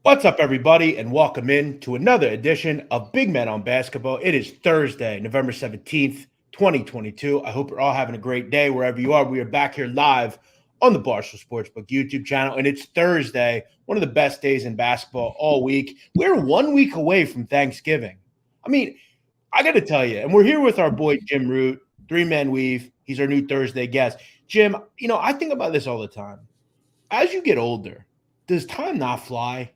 What's up, everybody, and welcome in to another edition of Big Men on Basketball. It is Thursday, November 17th, 2022. I hope you're all having a great day wherever you are. We are back here live on the Barstool Sportsbook YouTube channel, and it's Thursday, one of the best days in basketball all week. We're 1 week away from Thanksgiving. I mean, I got to tell you, and we're here with our boy Jim Root, Three Men Weave. He's our new Thursday guest. Jim, I think about this all the time. As you get older, does time not fly?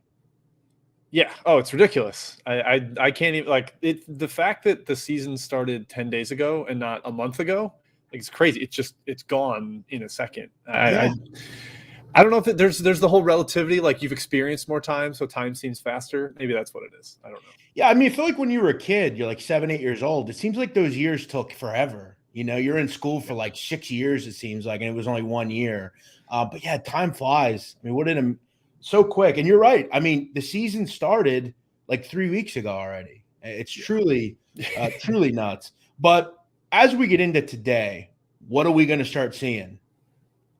Yeah. Oh, it's ridiculous. I can't even the fact that the season started 10 days ago and not a month ago, it's crazy. It's gone in a second. I don't know if there's the whole relativity, like you've experienced more time, so time seems faster. Maybe that's what it is. I don't know. Yeah. I mean, I feel like when you were a kid, you're like 7, 8 years old. It seems like those years took forever. You're in school for like 6 years, it seems like, and it was only 1 year. But yeah, time flies. I mean, so quick. And you're right. I mean, the season started like 3 weeks ago already. It's truly nuts. But as we get into today, what are we going to start seeing?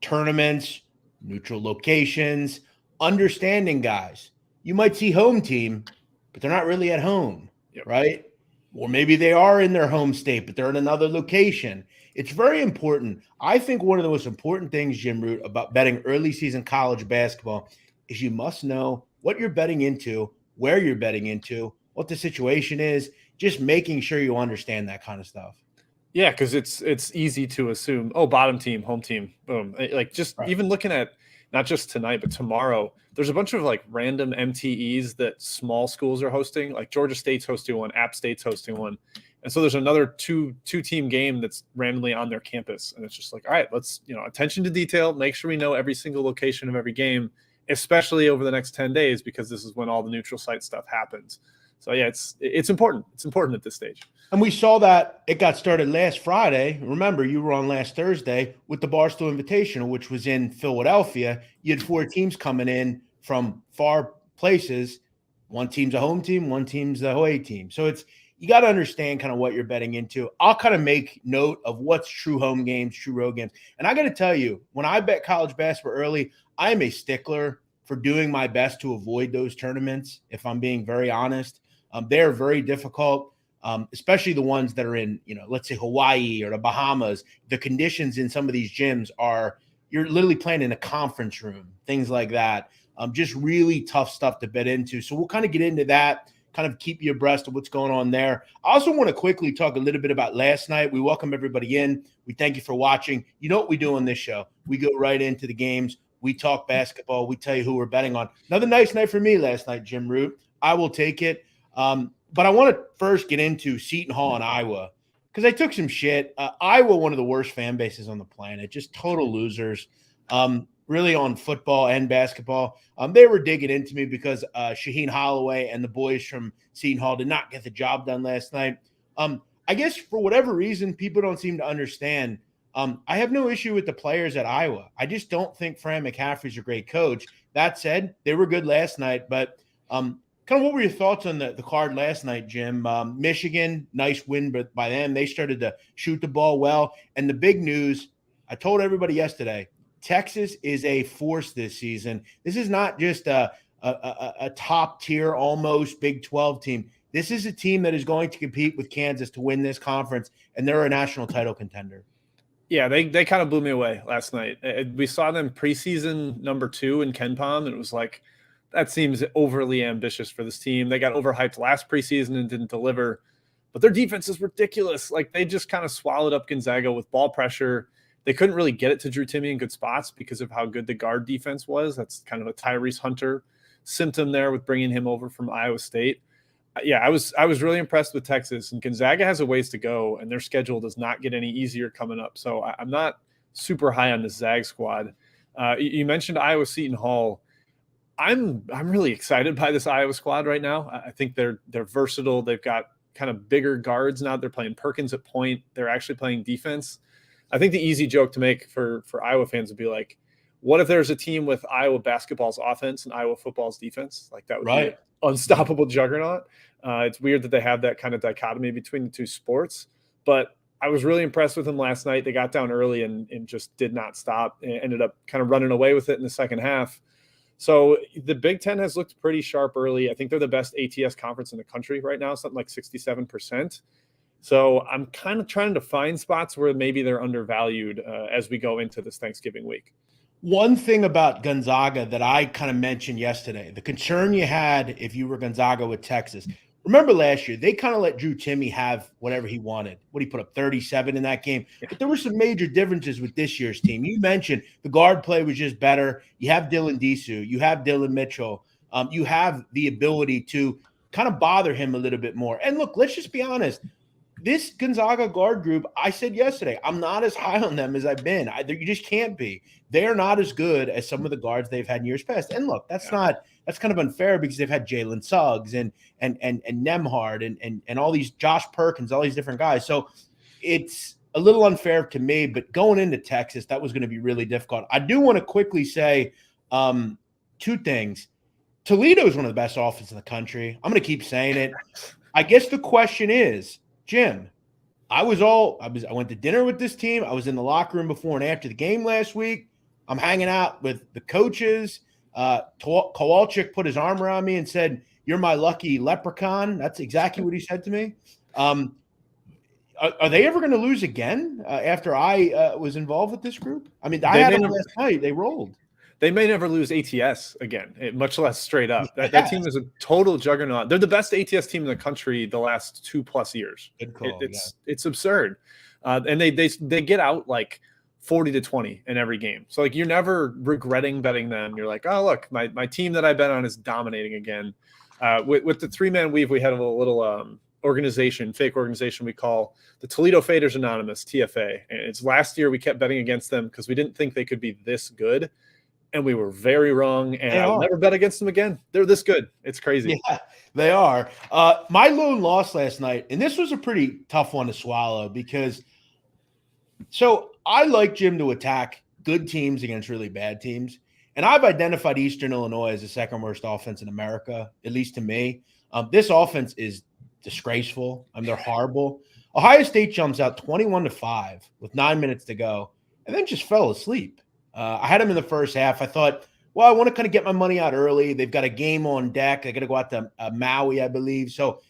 Tournaments, neutral locations, understanding guys. You might see home team, but they're not really at home, right? Or maybe they are in their home state, but they're in another location. It's very important. I think one of the most important things, Jim Root, about betting early season college basketball is you must know what you're betting into, where you're betting into, what the situation is, just making sure you understand that kind of stuff. Yeah, because it's easy to assume, bottom team, home team, boom. Even looking at not just tonight, but tomorrow, there's a bunch of like random MTEs that small schools are hosting. Like Georgia State's hosting one, App State's hosting one. And so there's another two-team game that's randomly on their campus. And it's just like, all right, let's, attention to detail, make sure we know every single location of every game, especially over the next 10 days, because this is when all the neutral site stuff happens. So yeah, it's important. It's important at this stage. And we saw that it got started last Friday. Remember, you were on last Thursday with the Barstool Invitational, which was in Philadelphia. You had 4 teams coming in from far places. One team's a home team, one team's the away team. So you got to understand kind of what you're betting into. I'll kind of make note of what's true home games, true road games. And I got to tell you, when I bet college basketball early, I am a stickler for doing my best to avoid those tournaments, if I'm being very honest. They're very difficult, especially the ones that are in, let's say Hawaii or the Bahamas. The conditions in some of these gyms you're literally playing in a conference room, things like that. Just really tough stuff to bet into. So we'll kind of get into that, kind of keep you abreast of what's going on there. I also want to quickly talk a little bit about last night. We welcome everybody in. We thank you for watching. You know what we do on this show? We go right into the games. We talk basketball. We tell you who we're betting on. Another nice night for me last night, Jim Root. I will take it. But I want to first get into Seton Hall and Iowa because I took some shit. Iowa, one of the worst fan bases on the planet, just total losers, really on football and basketball. They were digging into me because Shaheen Holloway and the boys from Seton Hall did not get the job done last night. I guess for whatever reason, people don't seem to understand. I have no issue with the players at Iowa. I just don't think Fran McCaffery's a great coach. That said, they were good last night, but kind of what were your thoughts on the card last night, Jim? Michigan, nice win by them. They started to shoot the ball well. And the big news, I told everybody yesterday, Texas is a force this season. This is not just a top tier, almost Big 12 team. This is a team that is going to compete with Kansas to win this conference, and they're a national title contender. Yeah, they kind of blew me away last night. We saw them preseason number 2 in KenPom, and it was like, that seems overly ambitious for this team. They got overhyped last preseason and didn't deliver, but their defense is ridiculous. Like they just kind of swallowed up Gonzaga with ball pressure. They couldn't really get it to Drew Timme in good spots because of how good the guard defense was. That's kind of a Tyrese Hunter symptom there with bringing him over from Iowa State. Yeah, I was really impressed with Texas, and Gonzaga has a ways to go, and their schedule does not get any easier coming up. So I'm not super high on the Zag squad. You mentioned Iowa Seton Hall. I'm really excited by this Iowa squad right now. I think they're versatile. They've got kind of bigger guards now. They're playing Perkins at point. They're actually playing defense. I think the easy joke to make for Iowa fans would be like, what if there's a team with Iowa basketball's offense and Iowa football's defense? Like that would be an unstoppable juggernaut. It's weird that they have that kind of dichotomy between the two sports, but I was really impressed with them last night. They got down early and just did not stop. It ended up kind of running away with it in the second half. So the Big Ten has looked pretty sharp early. I think they're the best ATS conference in the country right now, something like 67%. So I'm kind of trying to find spots where maybe they're undervalued as we go into this Thanksgiving week. One thing about Gonzaga that I kind of mentioned yesterday, the concern you had if you were Gonzaga with Texas. Remember last year, they kind of let Drew Timme have whatever he wanted. What he put up 37 in that game. But there were some major differences with this year's team. You mentioned the guard play was just better. You have Dylan Disu. You have Dylan Mitchell. You have the ability to kind of bother him a little bit more. And look, let's just be honest. This Gonzaga guard group, I said yesterday, I'm not as high on them as I've been. You just can't be. They're not as good as some of the guards they've had in years past. And look, that's kind of unfair because they've had Jalen Suggs and Nemhard and all these Josh Perkins, all these different guys. So it's a little unfair to me. But going into Texas, that was going to be really difficult. I do want to quickly say two things. Toledo is one of the best offenses in the country. I'm going to keep saying it. I guess the question is, Jim, I went to dinner with this team. I was in the locker room before and after the game last week. I'm hanging out with the coaches. Kowalczyk put his arm around me and said, "You're my lucky leprechaun." That's exactly what he said to me. Are they ever going to lose again after I was involved with this group? I mean, I had them last night. They rolled. They may never lose ATS again, much less straight up. That team is a total juggernaut. They're the best ATS team in the country the last 2+ years. Good call, it's absurd. And they get out like 40-20 in every game. So like you're never regretting betting them. You're like, oh, look, my team that I bet on is dominating again. With the 3-man weave, we had a little fake organization we call the Toledo Faders Anonymous, TFA. And it's last year we kept betting against them because we didn't think they could be this good. And we were very wrong, and I'll never bet against them again. They're this good. It's crazy. Yeah, they are. My lone loss last night, and this was a pretty tough one to swallow because so I like Jim to attack good teams against really bad teams. And I've identified Eastern Illinois as the second worst offense in America, at least to me. This offense is disgraceful. They're horrible. Ohio State jumps out 21-5 with 9 minutes to go and then just fell asleep. I had them in the first half. I thought, well, I want to kind of get my money out early. They've got a game on deck. They got to go out to Maui, I believe. So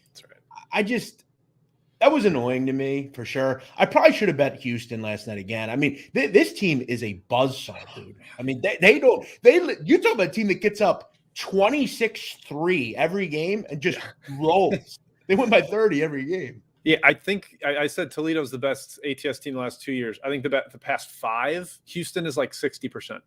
that was annoying to me for sure. I probably should have bet Houston last night again. I mean, this team is a buzzsaw, dude. I mean, you talk about a team that gets up 26-3 every game and just rolls. They win by 30 every game. Yeah, I think I said Toledo's the best ATS team the last 2 years. I think the past 5, Houston is like 60%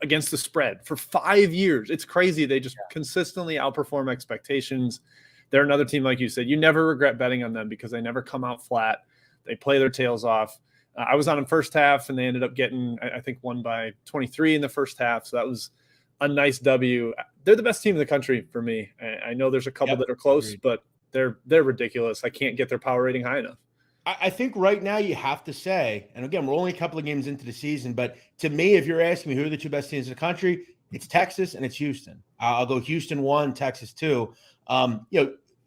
against the spread for 5 years. It's crazy. They just consistently outperform expectations. They're another team, like you said, you never regret betting on them because they never come out flat. They play their tails off. I was on them first half, and they ended up getting, I think, won by 23 in the first half. So that was a nice W. They're the best team in the country for me. I know there's a couple that are close, but they're ridiculous. I can't get their power rating high enough. I think right now you have to say, and again, we're only a couple of games into the season, but to me, if you're asking me who are the two best teams in the country, it's Texas and it's Houston. I'll go Houston 1, Texas 2.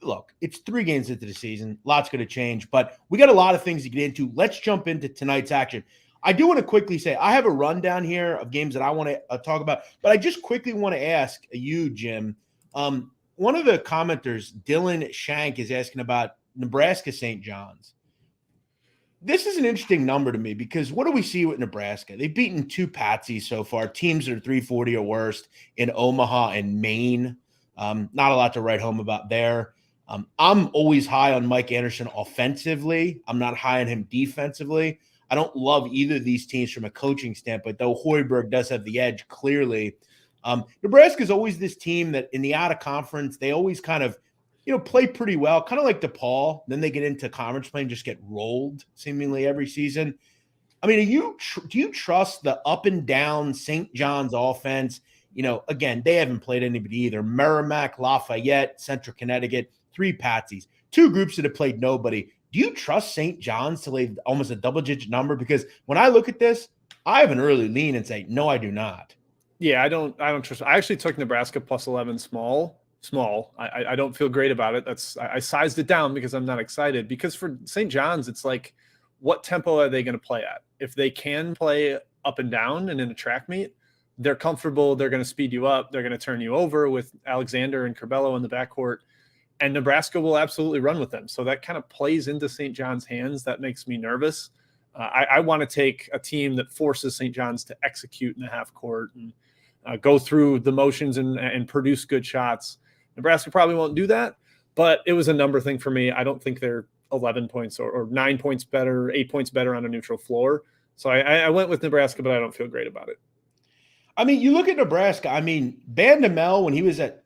Look, it's 3 games into the season. Lots going to change, but we got a lot of things to get into. Let's jump into tonight's action. I do want to quickly say I have a rundown here of games that I want to talk about, but I just quickly want to ask you, Jim. One of the commenters, Dylan Shank, is asking about Nebraska St. John's. This is an interesting number to me because what do we see with Nebraska? They've beaten 2 patsies so far, teams that are 340 or worse in Omaha and Maine. Not a lot to write home about there. I'm always high on Mike Anderson offensively. I'm not high on him defensively. I don't love either of these teams from a coaching standpoint, though Hoiberg does have the edge clearly. Nebraska is always this team that in the out of conference, they always kind of, play pretty well, kind of like DePaul. Then they get into conference play and just get rolled seemingly every season. I mean, do you trust the up and down St. John's offense? Again, they haven't played anybody either. Merrimack, Lafayette, Central Connecticut, 3 patsies, 2 groups that have played nobody. Do you trust St. John's to lay almost a double-digit number? Because when I look at this, I have an early lean and say, no, I do not. Yeah, I don't trust. I actually took Nebraska plus 11 small. I don't feel great about it. I sized it down because I'm not excited. Because for St. John's, it's like, what tempo are they going to play at? If they can play up and down and in a track meet, they're comfortable. They're going to speed you up. They're going to turn you over with Alexander and Curbelo in the backcourt. And Nebraska will absolutely run with them. So that kind of plays into St. John's hands. That makes me nervous. I want to take a team that forces St. John's to execute in the half court and go through the motions and produce good shots. Nebraska probably won't do that, but it was a number thing for me. I don't think they're 11 points or 9 points better, 8 points better on a neutral floor. So I went with Nebraska, but I don't feel great about it. I mean, you look at Nebraska. I mean, Bandamel, when he was at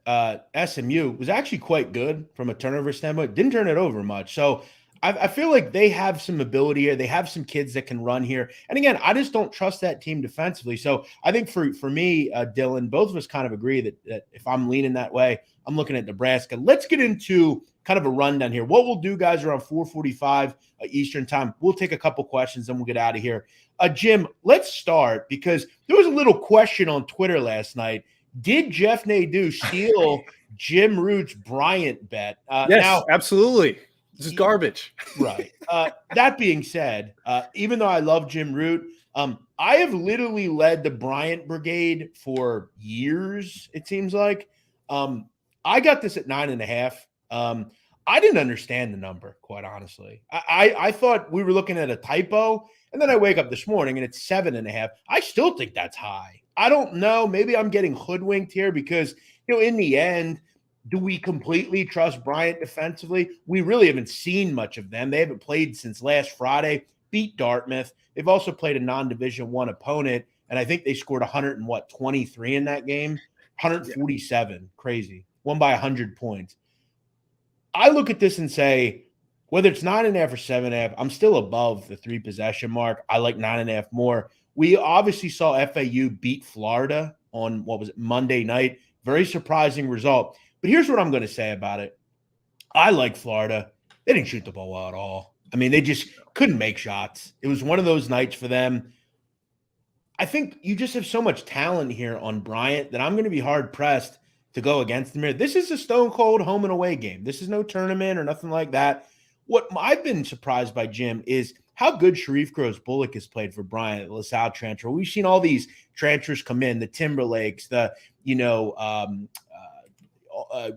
SMU, was actually quite good from a turnover standpoint. Didn't turn it over much. So I feel like they have some ability here. They have some kids that can run here. And again, I just don't trust that team defensively. So I think for me, Dylan, both of us kind of agree that if I'm leaning that way, I'm looking at Nebraska. Let's get into kind of a rundown here. What we'll do, guys, around 4:45 Eastern time, we'll take a couple questions and we'll get out of here. Jim, let's start because there was a little question on Twitter last night. Did Jeff Nadu steal Jim Root's Bryant bet? Yes, now, absolutely. This is garbage. Right. That being said, even though I love Jim Root, I have literally led the Bryant brigade for years, it seems like. I got this at 9.5. I didn't understand the number, quite honestly. I thought we were looking at a typo, and then I wake up this morning and it's 7.5. I still think that's high. I don't know. Maybe I'm getting hoodwinked here because, in the end, do we completely trust Bryant defensively? We really haven't seen much of them. They haven't played since last Friday, beat Dartmouth. They've also played a non-Division I opponent, and I think they scored 123 in that game, 147. Yeah. Crazy. Won by 100 points. I look at this and say, whether it's 9.5 or 7.5, I'm still above the 3-possession mark. I like 9.5 more. We obviously saw FAU beat Florida on, Monday night. Very surprising result. But here's what I'm going to say about it. I like Florida. They didn't shoot the ball well at all. I mean, they just couldn't make shots. It was one of those nights for them. I think you just have so much talent here on Bryant that I'm going to be hard-pressed to go against them here. This is a stone-cold home and away game. This is no tournament or nothing like that. What I've been surprised by, Jim, is how good Sharif Gross-Bullock has played for Bryant, the LaSalle transfer. We've seen all these transfers come in, the Timberlakes, the,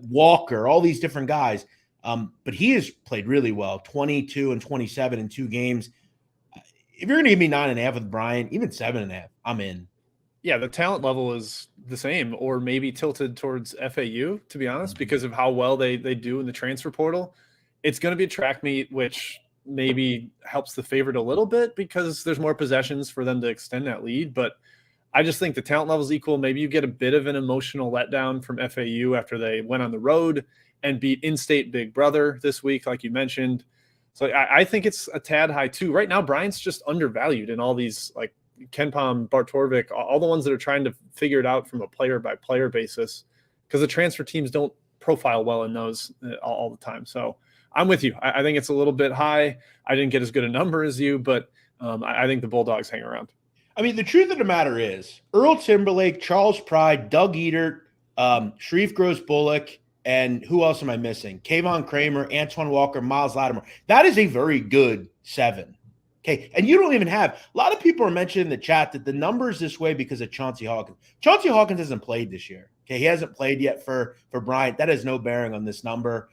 Walker, all these different guys. But he has played really well, 22 and 27 in 2 games. If you're going to give me 9.5 with Bryant, even 7.5, I'm in. Yeah, the talent level is the same or maybe tilted towards FAU, to be honest, because of how well they do in the transfer portal. It's going to be a track meet, which maybe helps the favorite a little bit because there's more possessions for them to extend that lead. But I just think the talent level is equal. Maybe you get a bit of an emotional letdown from FAU after they went on the road and beat in-state Big Brother this week, like you mentioned. So I think it's a tad high too. Right now, Bryant's just undervalued in all these, like Ken Pom, Bart Torvik, all the ones that are trying to figure it out from a player-by-player basis because the transfer teams don't profile well in those all the time. So I'm with you. I think it's a little bit high. I didn't get as good a number as you, but I think the Bulldogs hang around. I mean, the truth of the matter is Earl Timberlake, Charles Pride, Doug Edert, Sharif Gross-Bullock, and who else am I missing? Kayvon Kramer, Antoine Walker, Miles Lattimore. That is a very good 7. Okay, and you don't even have – a lot of people are mentioning in the chat that the number is this way because of Chauncey Hawkins. Chauncey Hawkins hasn't played this year. Okay, he hasn't played yet for Bryant. That has no bearing on this number.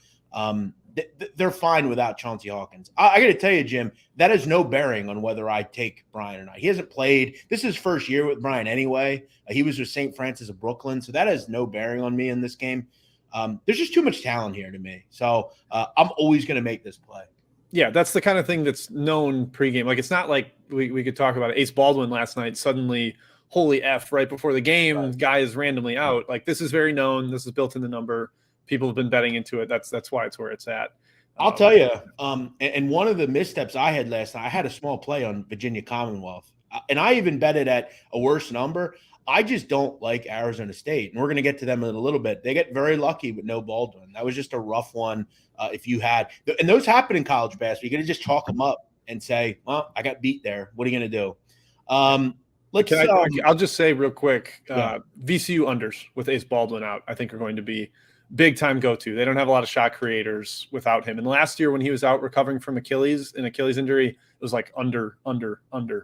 They're fine without Chauncey Hawkins. I got to tell you, Jim, that has no bearing on whether I take Bryant or not. He hasn't played. This is his first year with Bryant anyway. He was with St. Francis of Brooklyn, so that has no bearing on me in this game. There's just too much talent here to me. So I'm always going to make this play. Yeah, that's the kind of thing that's known pregame. Like, it's not like we could talk about it. Ace Baldwin last night, suddenly, holy F, right before the game, right. Guy is randomly out. Like, this is very known. This is built in the number. People have been betting into it. That's why it's where it's at. I'll tell you, and one of the missteps I had last night, I had a small play on Virginia Commonwealth, and I even betted at a worse number. I just don't like Arizona State, and we're going to get to them in a little bit. They get very lucky with no Baldwin. That was just a rough one if you had – and those happen in college basketball. You're going to just chalk them up and say, well, I got beat there. What are you going to do? I'll just say real quick, VCU unders with Ace Baldwin out, I think are going to be big time go-to. They don't have a lot of shot creators without him. And last year when he was out recovering from an Achilles injury, it was like under.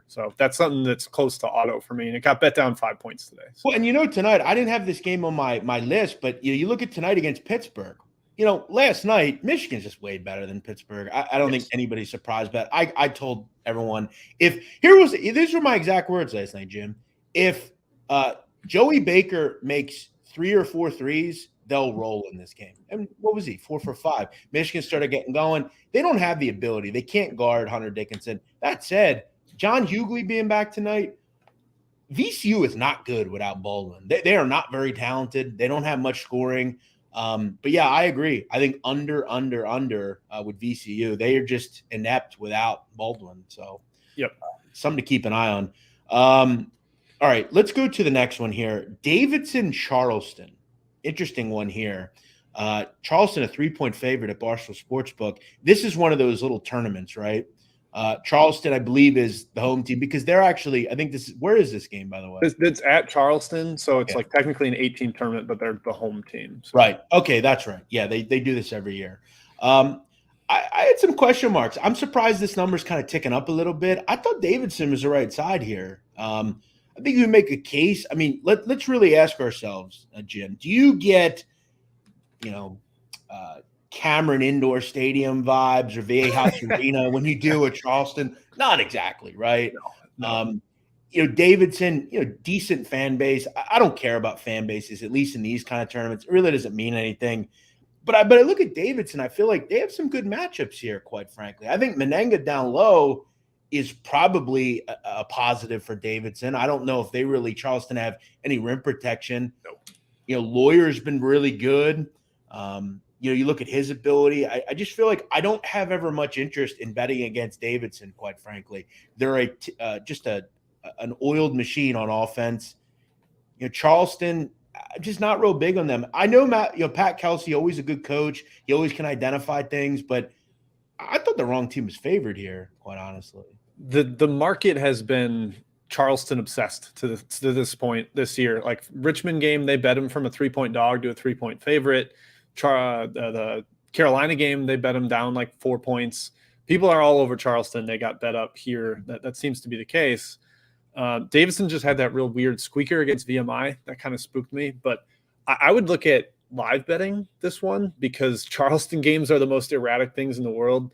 So that's something that's close to auto for me. And it got bet down 5 points today. So. Well, and tonight, I didn't have this game on my list, but you look at tonight against Pittsburgh. Last night, Michigan's just way better than Pittsburgh. I don't think anybody's surprised, but I told everyone these were my exact words last night, Jim. If Joey Baker makes 3 or 4 threes, they'll roll in this game. And what was he? 4 for 5. Michigan started getting going. They don't have the ability. They can't guard Hunter Dickinson. That said, John Hughley being back tonight, VCU is not good without Baldwin. They are not very talented. They don't have much scoring. But yeah, I agree. I think under with VCU. They are just inept without Baldwin. So something to keep an eye on. All right, let's go to the next one here. Davidson, Charleston. Interesting one here. Charleston, a 3-point favorite at Barstool Sportsbook. This is one of those little tournaments, right? Charleston, I believe, is the home team because they're actually, I think where is this game, by the way? It's at Charleston, so it's like technically an 18 tournament, but they're the home team. So. Right. Okay, that's right. Yeah, they do this every year. I had some question marks. I'm surprised this number's kind of ticking up a little bit. I thought Davidson was the right side here. I think you make a case. I mean, let's really ask ourselves, Jim, do you get, Cameron Indoor Stadium vibes or Viejas Arena when you do at Charleston? Not exactly, right? No. Davidson, decent fan base. I don't care about fan bases, at least in these kind of tournaments. It really doesn't mean anything. But I look at Davidson, I feel like they have some good matchups here, quite frankly. I think Menenga down low is probably a positive for Davidson. I don't know if Charleston have any rim protection. Nope. Lawyer's been really good. You look at his ability. I just feel like I don't have ever much interest in betting against Davidson, quite frankly. They're just an oiled machine on offense. Charleston, just not real big on them. I know Pat Kelsey, always a good coach. He always can identify things, but I thought the wrong team was favored here, quite honestly. The market has been Charleston obsessed to this point this year. Like Richmond game, they bet him from a 3-point dog to a 3-point favorite. The Carolina game, they bet him down like 4 points. People are all over Charleston. They got bet up here. That seems to be the case. Davidson just had that real weird squeaker against VMI. That kind of spooked me. But I would look at live betting this one because Charleston games are the most erratic things in the world.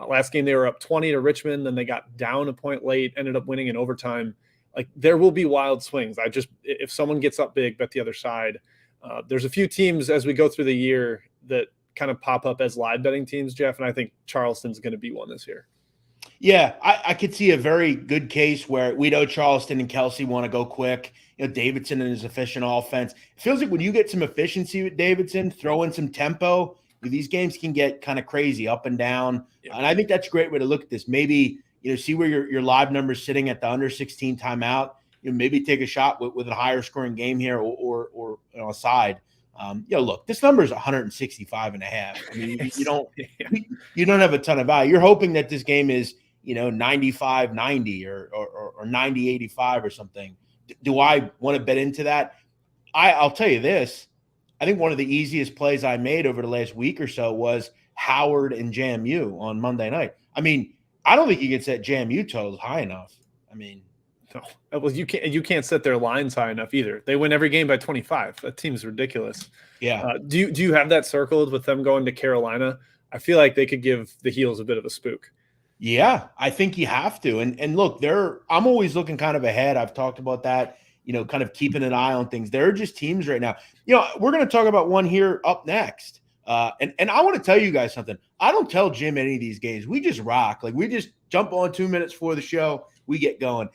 Last game, they were up 20 to Richmond. Then they got down a point late, ended up winning in overtime. Like there will be wild swings. If someone gets up big, bet the other side. There's a few teams as we go through the year that kind of pop up as live betting teams, Jeff, and I think Charleston's going to be one this year. Yeah, I could see a very good case where we know Charleston and Kelsey want to go quick. Davidson and his efficient offense. It feels like when you get some efficiency with Davidson, throw in some tempo, these games can get kind of crazy up and down. Yeah. And I think that's a great way to look at this. Maybe, see where your live number's sitting at the under 16 timeout. Maybe take a shot with a higher scoring game here or a side. Look, this number is 165.5. I mean, you don't have a ton of value. You're hoping that this game is, 95-90 or 90-85 or something. Do I want to bet into that? I'll tell you this. I think one of the easiest plays I made over the last week or so was Howard and JMU on Monday night. I mean, I don't think you can set JMU totals high enough. I mean, no. Well, you can't set their lines high enough either. They win every game by 25. That team's ridiculous. Yeah. Do you have that circled with them going to Carolina? I feel like they could give the Heels a bit of a spook. Yeah, I think you have to. And look, I'm always looking kind of ahead. I've talked about that, kind of keeping an eye on things. There are just teams right now. We're going to talk about one here up next. And I want to tell you guys something. I don't tell Jim any of these games. We just rock. Like we just jump on 2 minutes before the show. We get going.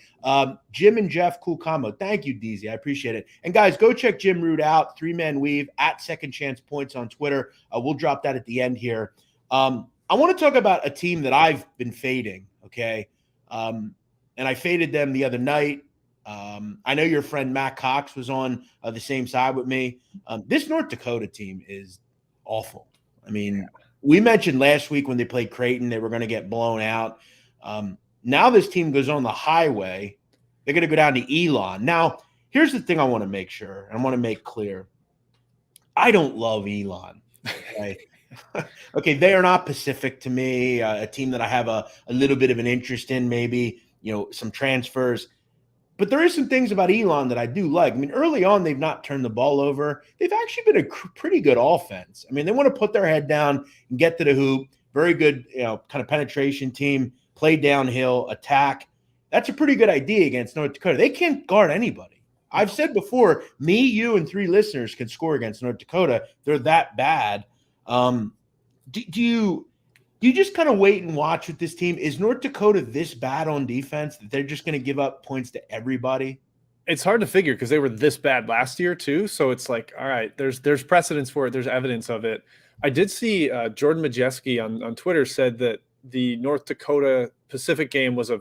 Jim and Jeff, cool combo. Thank you, DZ. I appreciate it. And guys, go check Jim Root out, 3-Man Weave at Second Chance Points on Twitter. We'll drop that at the end here. I want to talk about a team that I've been fading. Okay. And I faded them the other night. I know your friend Matt Cox was on the same side with me. This North Dakota team is awful. I mean, we mentioned last week when they played Creighton, they were going to get blown out. Now this team goes on the highway. They're going to go down to Elon. Now, here's the thing I want to make sure, and I want to make clear. I don't love Elon. Okay. Okay, they are not Pacific to me, a team that I have a little bit of an interest in, maybe, some transfers. But there is some things about Elon that I do like. I mean, early on, they've not turned the ball over. They've actually been a pretty good offense. I mean, they want to put their head down and get to the hoop. Very good, kind of penetration team, play downhill, attack. That's a pretty good idea against North Dakota. They can't guard anybody. I've said before, me, you, and 3 listeners can score against North Dakota. They're that bad. Do you just kind of wait and watch with this team? Is North Dakota this bad on defense that they're just going to give up points to everybody? It's hard to figure because they were this bad last year too. So it's like, all right, there's precedence for it. There's evidence of it. I did see Jordan Majeski on Twitter said that the North Dakota Pacific game was a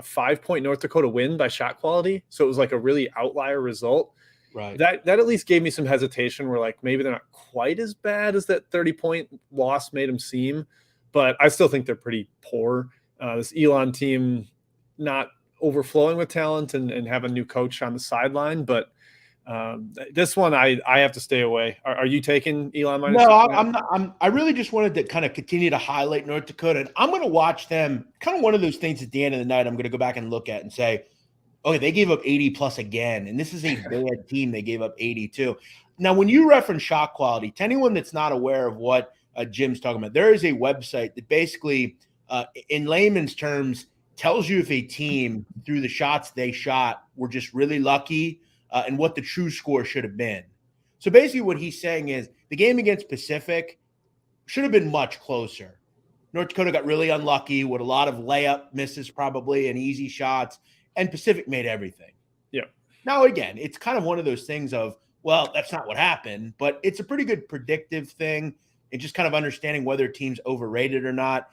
5-point North Dakota win by shot quality. So it was like a really outlier result. Right. That at least gave me some hesitation where like maybe they're not quite as bad as that 30-point loss made them seem. But I still think they're pretty poor. This Elon team not overflowing with talent and have a new coach on the sideline. But this one, I have to stay away. Are you taking Elon minus? No, I'm not. I really just wanted to kind of continue to highlight North Dakota. And I'm going to watch them. Kind of one of those things at the end of the night I'm going to go back and look at and say, okay, they gave up 80 plus again. And this is a bad team. They gave up 82. Now, when you reference shot quality, to anyone that's not aware of what Jim's talking about, there is a website that basically, in layman's terms, tells you if a team, through the shots they shot, were just really lucky and what the true score should have been. So basically what he's saying is the game against Pacific should have been much closer. North Dakota got really unlucky with a lot of layup misses probably and easy shots, and Pacific made everything. Yeah. Now, again, it's kind of one of those things of, well, that's not what happened, but it's a pretty good predictive thing and just kind of understanding whether a team's overrated or not.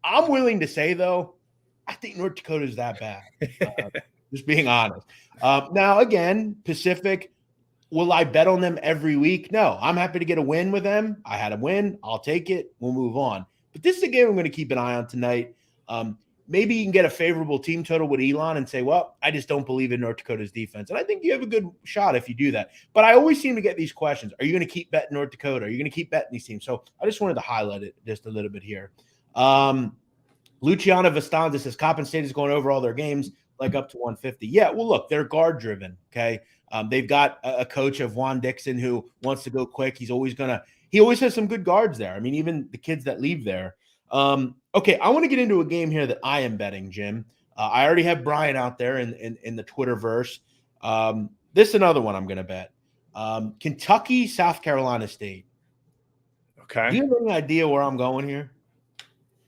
I'm willing to say, though, I think North Dakota is that bad. Just being honest. Now, again, Pacific, will I bet on them every week? No. I'm happy to get a win with them. I had a win. I'll take it. We'll move on. But this is a game I'm going to keep an eye on tonight. Maybe you can get a favorable team total with Elon and say, well, I just don't believe in North Dakota's defense. And I think you have a good shot if you do that. But I always seem to get these questions. Are you going to keep betting North Dakota? Are you going to keep betting these teams? So I just wanted to highlight it just a little bit here. Luciana Vestanda says Coppin State is going over all their games, like up to 150. Yeah, well, look, they're guard-driven, okay? They've got a coach of Juan Dixon who wants to go quick. He always has some good guards there. I mean, even the kids that leave there. Okay, I want to get into a game here that I am betting, Jim. I already have Bryant out there in the Twitterverse. This is another one I'm going to bet. Kentucky, South Carolina State. Okay. Do you have any idea where I'm going here?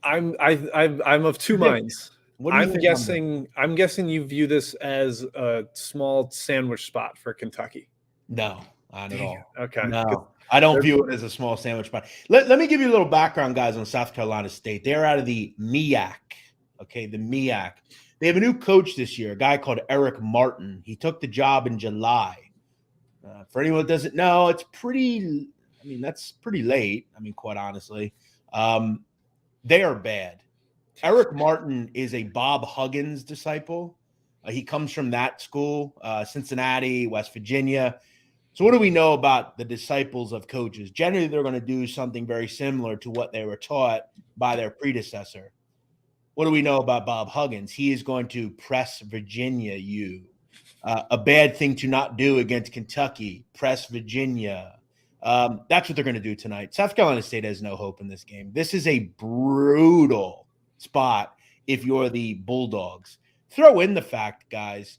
I'm of two minds. What do you think? I'm guessing you view this as a small sandwich spot for Kentucky. No, not at all. Okay. No, I don't view it as a small sandwich spot. Let me give you a little background, guys, on South Carolina State. They're out of the MEAC. Okay, the MEAC. They have a new coach this year, a guy called Eric Martin. He took the job in July. For anyone that doesn't know, that's pretty late. I mean, quite honestly. They are bad. Eric Martin is a Bob Huggins disciple. He comes from that school, Cincinnati, West Virginia. So what do we know about the disciples of coaches? Generally, they're going to do something very similar to what they were taught by their predecessor. What do we know about Bob Huggins? He is going to press Virginia you. A bad thing to not do against Kentucky, press Virginia. That's what they're going to do tonight. South Carolina State has no hope in this game. This is a brutal spot if you're the Bulldogs. Throw in the fact, guys,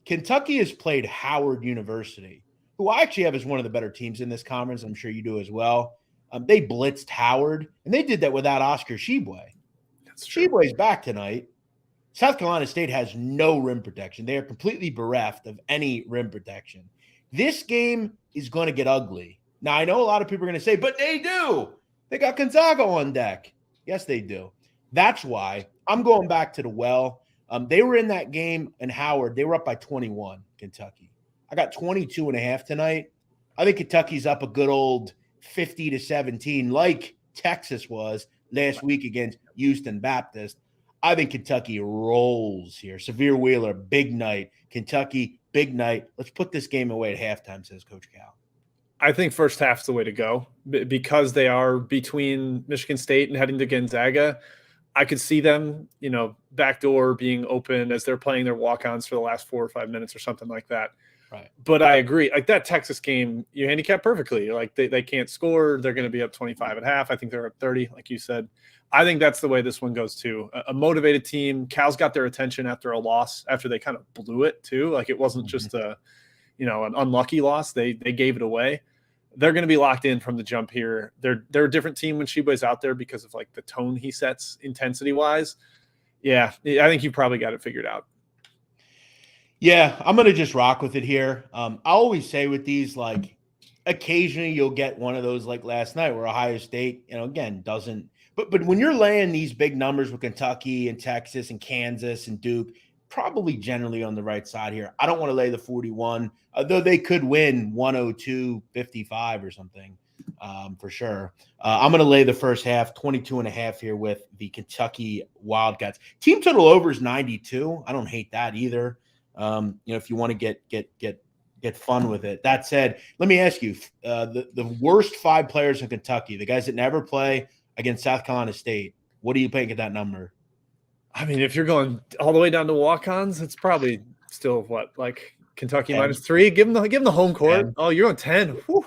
Kentucky has played Howard University, who I actually have as one of the better teams in this conference. I'm sure you do as well. They blitzed Howard, and they did that without Oscar Tshiebwe. Tshiebwe's back tonight. South Carolina State has no rim protection. They are completely bereft of any rim protection. This game is going to get ugly. Now, I know a lot of people are going to say, but they do. They got Gonzaga on deck. Yes, they do. That's why I'm going back to the well. They were in that game in Howard. They were up by 21, Kentucky. I got 22.5 tonight. I think Kentucky's up a good old 50-17, like Texas was last week against Houston Baptist. I think Kentucky rolls here. Severe Wheeler, big night. Kentucky, big night. Let's put this game away at halftime, says Coach Cal. I think first half's the way to go because they are between Michigan State and heading to Gonzaga. I could see them, backdoor being open as they're playing their walk-ons for the last 4 or 5 minutes or something like that. Right. But I agree. Like that Texas game, you handicap perfectly. Like they can't score. They're going to be up 25 at half. I think they're up 30, like you said. I think that's the way this one goes too. A motivated team. Cal's got their attention after a loss, after they kind of blew it too. Like it wasn't just an unlucky loss. They gave it away. They're going to be locked in from the jump here. They're a different team when Tshiebwe's out there because of like the tone he sets intensity wise. Yeah, I think you probably got it figured out. Yeah, I'm going to just rock with it here. I always say with these, like occasionally you'll get one of those like last night where Ohio State, again, doesn't. But when you're laying these big numbers with Kentucky and Texas and Kansas and Duke, probably generally on the right side here. I don't want to lay the 41, though they could win 102-55 or something for sure. I'm going to lay the first half, 22.5 here with the Kentucky Wildcats. Team total over is 92. I don't hate that either. If you want to get fun with it. That said, let me ask you, the worst 5 players in Kentucky, the guys that never play against South Carolina State, what do you think of that number? I mean, if you're going all the way down to walk-ons, it's probably still like Kentucky 10. -3. Give them the home court. 10. Oh, you're on 10. Whew.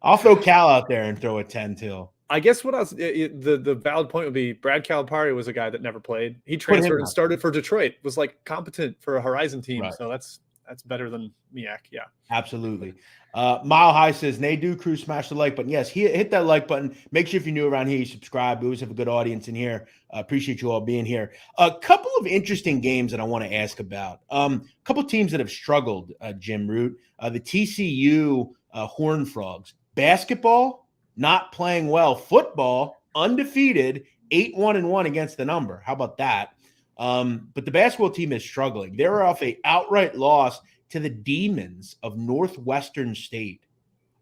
I'll throw Cal out there and throw a 10 too. I guess the valid point would be Brad Calipari was a guy that never played. He transferred and started for Detroit. Was like competent for a Horizon team. Right. So that's better than Miak. Yeah, absolutely. Mile High says, Nadu crew, smash the like button. Yes, hit that like button. Make sure if you're new around here, you subscribe. We always have a good audience in here. Appreciate you all being here. A couple of interesting games that I want to ask about. A couple of teams that have struggled, Jim Root. The TCU Horned Frogs. Basketball, not playing well. Football, undefeated, 8-1-1 against the number. How about that? But the basketball team is struggling. They're off an outright loss to the Demons of Northwestern State.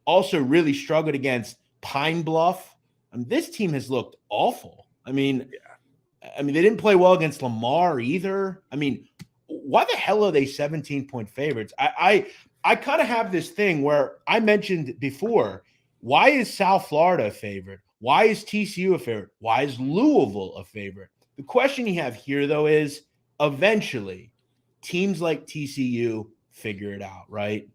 Also really struggled against Pine Bluff. This team has looked awful. I mean, they didn't play well against Lamar either. Why the hell are they 17-point favorites? I kind of have this thing where I mentioned before, why is South Florida a favorite? Why is TCU a favorite? Why is Louisville a favorite? The question you have here, though, is eventually teams like TCU figure it out, right?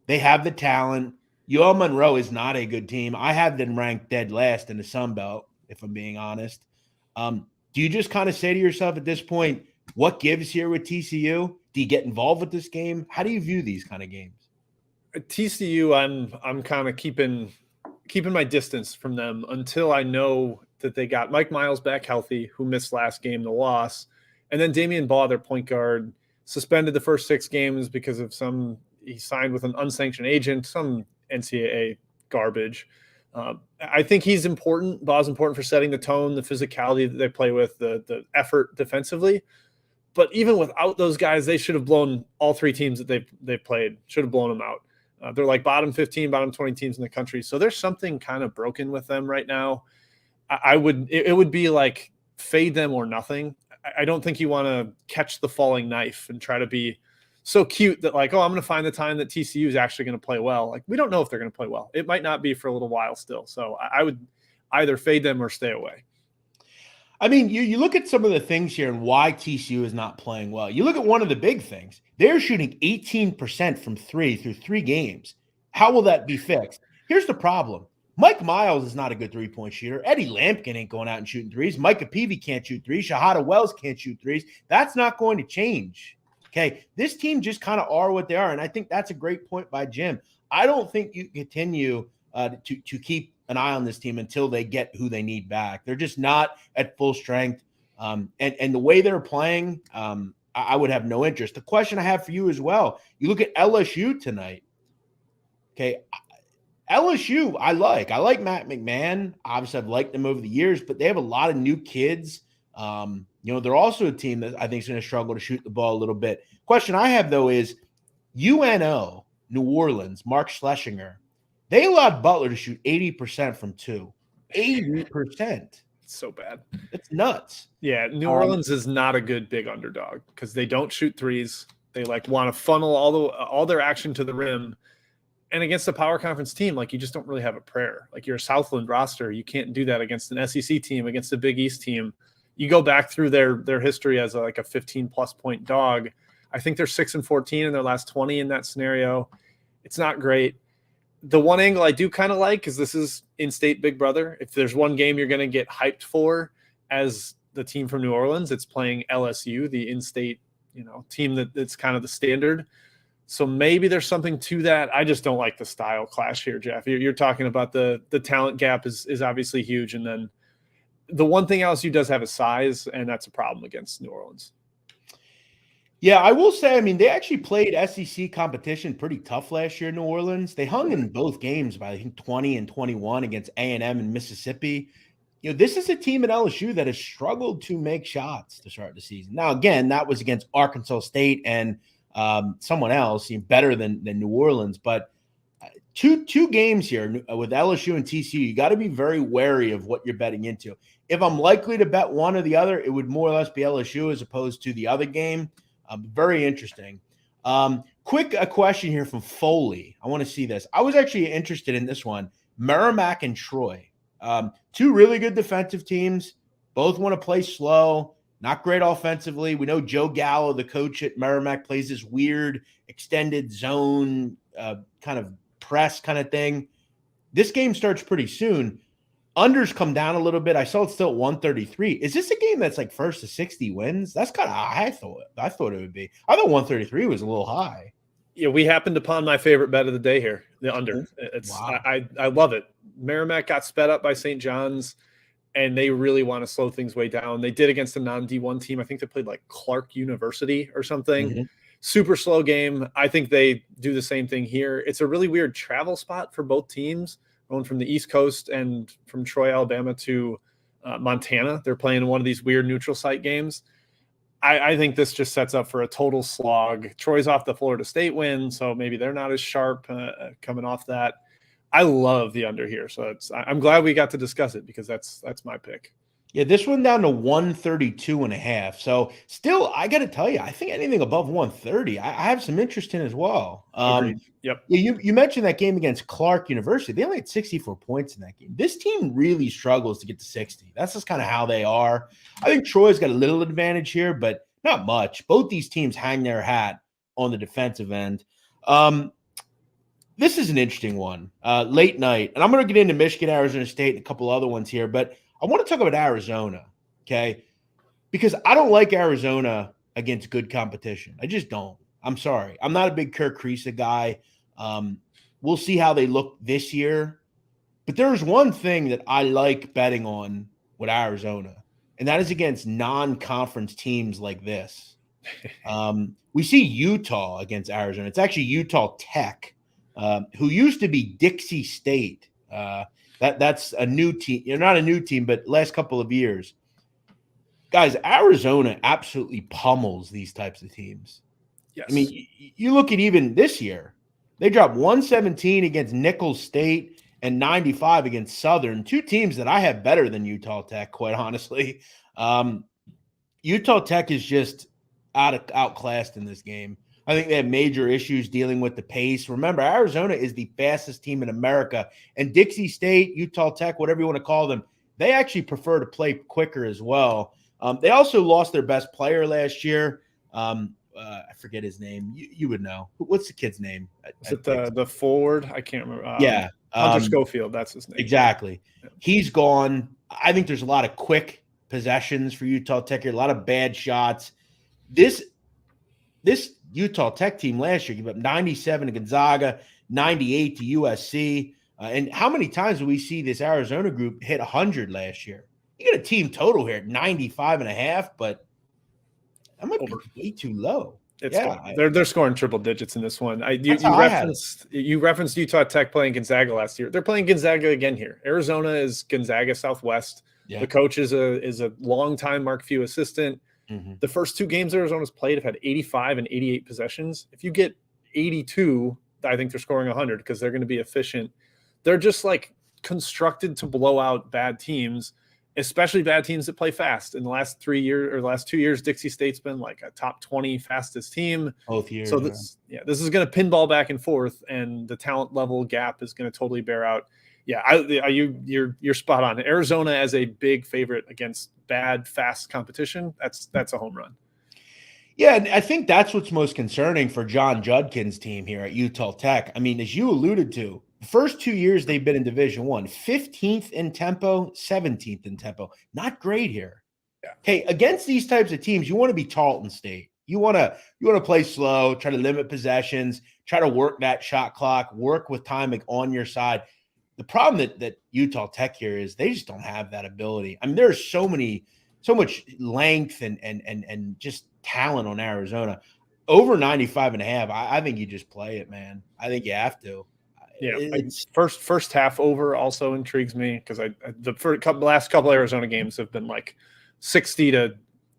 They have the talent. UL Monroe is not a good team. I have them ranked dead last in the Sun Belt, if I'm being honest. Do you just kind of say to yourself at this point, what gives here with TCU? Do you get involved with this game? How do you view these kind of games? TCU, I'm kind of keeping my distance from them until I know that they got Mike Miles back healthy, who missed last game, the loss. And then Damian Baugh, their point guard, suspended the first 6 games because of he signed with an unsanctioned agent, some NCAA garbage. I think he's important. Baugh's important for setting the tone, the physicality that they play with, the effort defensively. But even without those guys, they should have blown all 3 teams that they've played, should have blown them out. They're like bottom 15, bottom 20 teams in the country. So there's something kind of broken with them right now. It would be like fade them or nothing. I don't think you want to catch the falling knife and try to be so cute that like, oh, I'm going to find the time that TCU is actually going to play well. Like, we don't know if they're going to play well. It might not be for a little while still. So I would either fade them or stay away. You look at some of the things here and why TCU is not playing well. You look at one of the big things. They're shooting 18% from 3 through 3 games. How will that be fixed? Here's the problem. Mike Miles is not a good three-point shooter. Eddie Lampkin ain't going out and shooting threes. Micah Peavy can't shoot threes. Shahada Wells can't shoot threes. That's not going to change. Okay, this team just kind of are what they are, and I think that's a great point by Jim. I don't think you continue to keep an eye on this team until they get who they need back. They're just not at full strength, and the way they're playing, I would have no interest. The question I have for you as well, you look at LSU tonight. Okay, LSU, I like Matt McMahon. Obviously, I've liked them over the years, but they have a lot of new kids. They're also a team that I think is going to struggle to shoot the ball a little bit. Question I have, though, is UNO, New Orleans, Mark Schlesinger, they allowed Butler to shoot 80% from 2. 80%. It's so bad. It's nuts. Yeah, New Orleans is not a good big underdog because they don't shoot threes. They want to funnel all their action to the rim. And against a power conference team, like, you just don't really have a prayer. Like, you're a Southland roster. You can't do that against an SEC team, against a Big East team. You go back through their history as a 15-plus point dog. I think they're 6-14 in their last 20 in that scenario. It's not great. The one angle I do kind of like is this is in-state Big Brother. If there's one game you're going to get hyped for as the team from New Orleans, it's playing LSU, the in-state, team that's kind of the standard. So maybe there's something to that. I just don't like the style clash here, Jeff. You're talking about the talent gap is obviously huge. And then the one thing LSU does have is size, and that's a problem against New Orleans. Yeah, I will say, I mean, they actually played SEC competition pretty tough last year in New Orleans. They hung in both games by, I think, 20 and 21 against A&M and Mississippi. This is a team at LSU that has struggled to make shots to start the season. Now, again, that was against Arkansas State and someone else better than New Orleans. But two games here with LSU and TCU, you got to be very wary of what you're betting into. If I'm likely to bet one or the other, it would more or less be LSU as opposed to the other game. Very interesting. Quick question here from Foley. I want to see this. I was actually interested in this one. Merrimack and Troy. Two really good defensive teams. Both want to play slow. Not great offensively. We know Joe Gallo, the coach at Merrimack, plays this weird extended zone kind of press kind of thing. This game starts pretty soon. Unders come down a little bit. I saw it's still at 133. Is this a game that's like first to 60 wins? That's kind of high. I thought it would be. I thought 133 was a little high. Yeah, we happened upon my favorite bet of the day here, the under. Wow. I love it. Merrimack got sped up by St. John's, and they really want to slow things way down. They did against a non-D1 team. I think they played like Clark University or something. Mm-hmm. Super slow game. I think they do the same thing here. It's a really weird travel spot for both teams. Going from the East Coast and from Troy, Alabama to Montana. They're playing one of these weird neutral site games. I think this just sets up for a total slog. Troy's off the Florida State win, so maybe they're not as sharp coming off that. I love the under here, so I'm glad we got to discuss it because that's my pick. Yeah, this one down to 132.5. So still, I got to tell you, I think anything above 130, I have some interest in as well. Yep. You mentioned that game against Clark University. They only had 64 points in that game. This team really struggles to get to 60. That's just kind of how they are. I think Troy's got a little advantage here, but not much. Both these teams hang their hat on the defensive end. This is an interesting one. Late night, and I'm going to get into Michigan, Arizona State, and a couple other ones here, but I want to talk about Arizona, okay? Because I don't like Arizona against good competition. I just don't. I'm sorry. I'm not a big Kirk Kriisa guy. We'll see how they look this year. But there's one thing that I like betting on with Arizona, and that is against non-conference teams like this. We see Utah against Arizona. It's actually Utah Tech, who used to be Dixie State. That's a new team. You're not a new team, but last couple of years. Guys, Arizona absolutely pummels these types of teams. Yes. I mean, you look at even this year, they dropped 117 against Nicholls State and 95 against Southern, two teams that I have better than Utah Tech, quite honestly. Utah Tech is just outclassed in this game. I think they have major issues dealing with the pace. Remember, Arizona is the fastest team in America. And Dixie State, Utah Tech, whatever you want to call them, they actually prefer to play quicker as well. They also lost their best player last year. I forget his name. You would know. What's the kid's name? Is it the forward? I can't remember. Yeah. Hunter Schofield, that's his name. Exactly. Yeah. He's gone. I think there's a lot of quick possessions for Utah Tech here, a lot of bad shots. This Utah Tech team last year gave up 97 to Gonzaga, 98 to USC. And how many times do we see this Arizona group hit 100 last year? You got a team total here at 95.5, but that might be way too low. They're scoring triple digits in this one. You referenced Utah Tech playing Gonzaga last year. They're playing Gonzaga again here. Arizona is Gonzaga Southwest. Yeah. The coach is a longtime Mark Few assistant. Mm-hmm. The first two games Arizona's played have had 85 and 88 possessions. If you get 82, I think they're scoring 100 because they're going to be efficient. They're just like constructed to blow out bad teams. especially bad teams that play fast. In the last 3 years or the last 2 years, Dixie State's been like a top 20 fastest team. Both years. So this is going to pinball back and forth, and the talent level gap is going to totally bear out. Yeah, you're spot on. Arizona as a big favorite against bad, fast competition. That's a home run. Yeah, and I think that's what's most concerning for John Judkin's team here at Utah Tech. I mean, as you alluded to, the first 2 years they've been in Division I, 15th in tempo, 17th in tempo. Not great here. Yeah. Okay, against these types of teams, you want to be Tarleton State. You want to play slow, try to limit possessions, try to work that shot clock, work with time on your side. The problem that Utah Tech here is they just don't have that ability. I mean, there's so much length and just talent on Arizona. Over 95.5, I think you just play it, man. I think you have to. Yeah, first half over also intrigues me because the last couple Arizona games have been like 60 to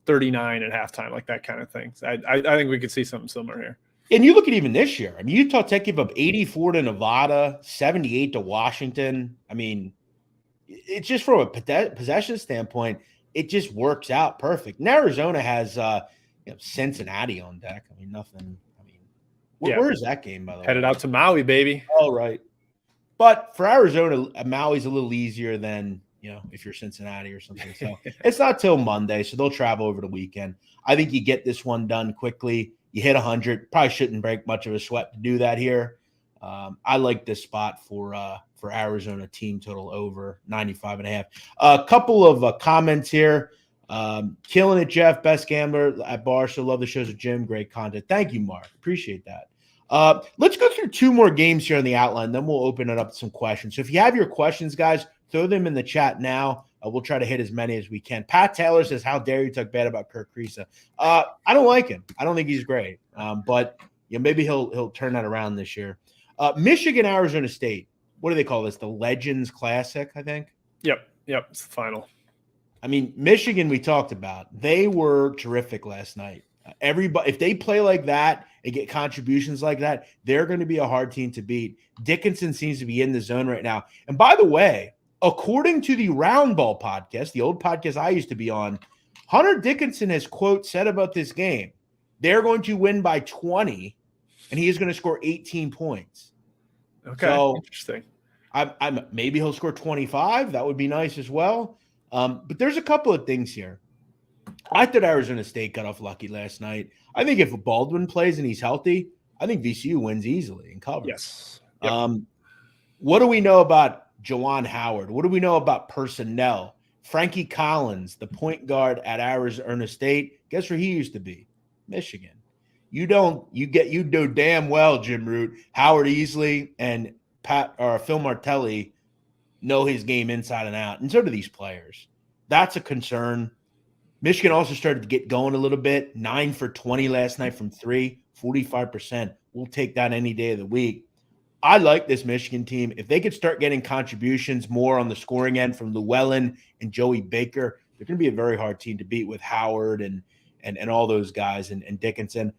39 at halftime, like that kind of thing. So I think we could see something similar here. And you look at even this year. I mean, Utah Tech gave up 84 to Nevada, 78 to Washington. I mean, it's just from a possession standpoint, it just works out perfect. And Arizona has Cincinnati on deck. I mean, nothing. I mean, where is that game, by the way? Headed out to Maui, baby. Oh, right. But for Arizona, Maui's a little easier than, if you're Cincinnati or something. So it's not till Monday, so they'll travel over the weekend. I think you get this one done quickly. You hit 100. Probably shouldn't break much of a sweat to do that here. I like this spot for Arizona team total over 95.5. A couple of comments here. Killing it, Jeff. Best gambler at Barstool. Love the shows with Jim. Great content. Thank you, Mark. Appreciate that. Let's go through two more games here on the outline. Then we'll open it up to some questions. So if you have your questions, guys, throw them in the chat now. We'll try to hit as many as we can. Pat Taylor says, how dare you talk bad about Kirk Creesa? I don't like him. I don't think he's great. But maybe he'll turn that around this year. Michigan, Arizona State. What do they call this? The Legends Classic, I think. Yep. It's the final. I mean, Michigan, we talked about. They were terrific last night. Everybody, if they play like that and get contributions like that, they're going to be a hard team to beat. Dickinson seems to be in the zone right now. And by the way, according to the Roundball podcast, the old podcast I used to be on, Hunter Dickinson has, quote, said about this game, they're going to win by 20, and he is going to score 18 points. Okay, so interesting. I'm maybe he'll score 25. That would be nice as well. But there's a couple of things here. I thought Arizona State got off lucky last night. I think if Baldwin plays and he's healthy, I think VCU wins easily and covers. Yes. Yep. What do we know about Jawan Howard? What do we know about personnel? Frankie Collins, the point guard at Arizona State. Guess where he used to be? Michigan. You know damn well, Jim Root, Howard Easley and Phil Martelli know his game inside and out, and so do these players. That's a concern. Michigan also started to get going a little bit. 9 for 20 last night from 3, 45%. We'll take that any day of the week. I like this Michigan team. If they could start getting contributions more on the scoring end from Llewellyn and Joey Baker, they're going to be a very hard team to beat with Howard and all those guys and Dickinson.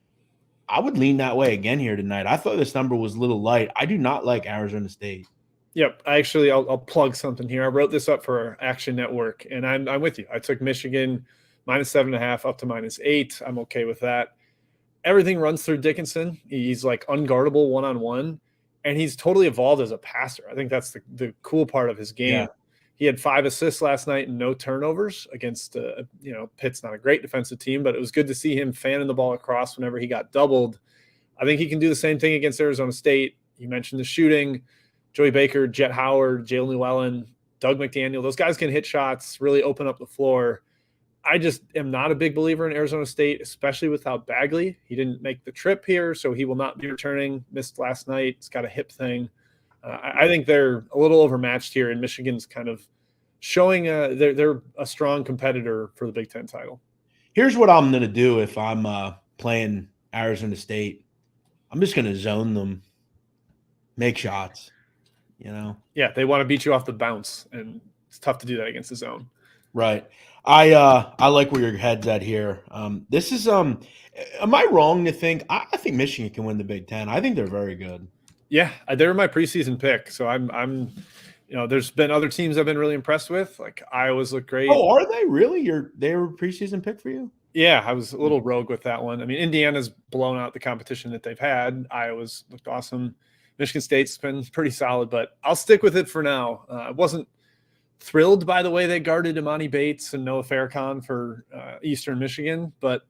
I would lean that way again here tonight. I thought this number was a little light. I do not like Arizona State. Yep. I'll plug something here. I wrote this up for Action Network, and I'm with you. I took Michigan -7.5 up to -8. I'm okay with that. Everything runs through Dickinson. He's like unguardable one-on-one, and he's totally evolved as a passer. I think that's the cool part of his game. Yeah. He had 5 assists last night and no turnovers against, Pitt's not a great defensive team, but it was good to see him fanning the ball across whenever he got doubled. I think he can do the same thing against Arizona State. You mentioned the shooting. Joey Baker, Jet Howard, Jalen Llewellyn, Doug McDaniel. Those guys can hit shots, really open up the floor. I just am not a big believer in Arizona State, especially without Bagley. He didn't make the trip here, so he will not be returning. Missed last night. It's got a hip thing. I think they're a little overmatched here, and Michigan's kind of showing they're a strong competitor for the Big Ten title. Here's what I'm going to do if I'm playing Arizona State. I'm just going to zone them, make shots, Yeah, they want to beat you off the bounce, and it's tough to do that against the zone. Right. I like where your head's at here. This is am I wrong to think I think Michigan can win the Big Ten? I think they're very good. Yeah, they're my preseason pick, so I'm There's been other teams I've been really impressed with. Like Iowa's look great. Oh, are they really? They were a preseason pick for you? Yeah, I was a little rogue with that one. I mean, Indiana's blown out the competition that they've had. Iowa's looked awesome. Michigan State's been pretty solid, but I'll stick with it for now. I wasn't thrilled by the way they guarded Imani Bates and Noah Farrakhan for Eastern Michigan, but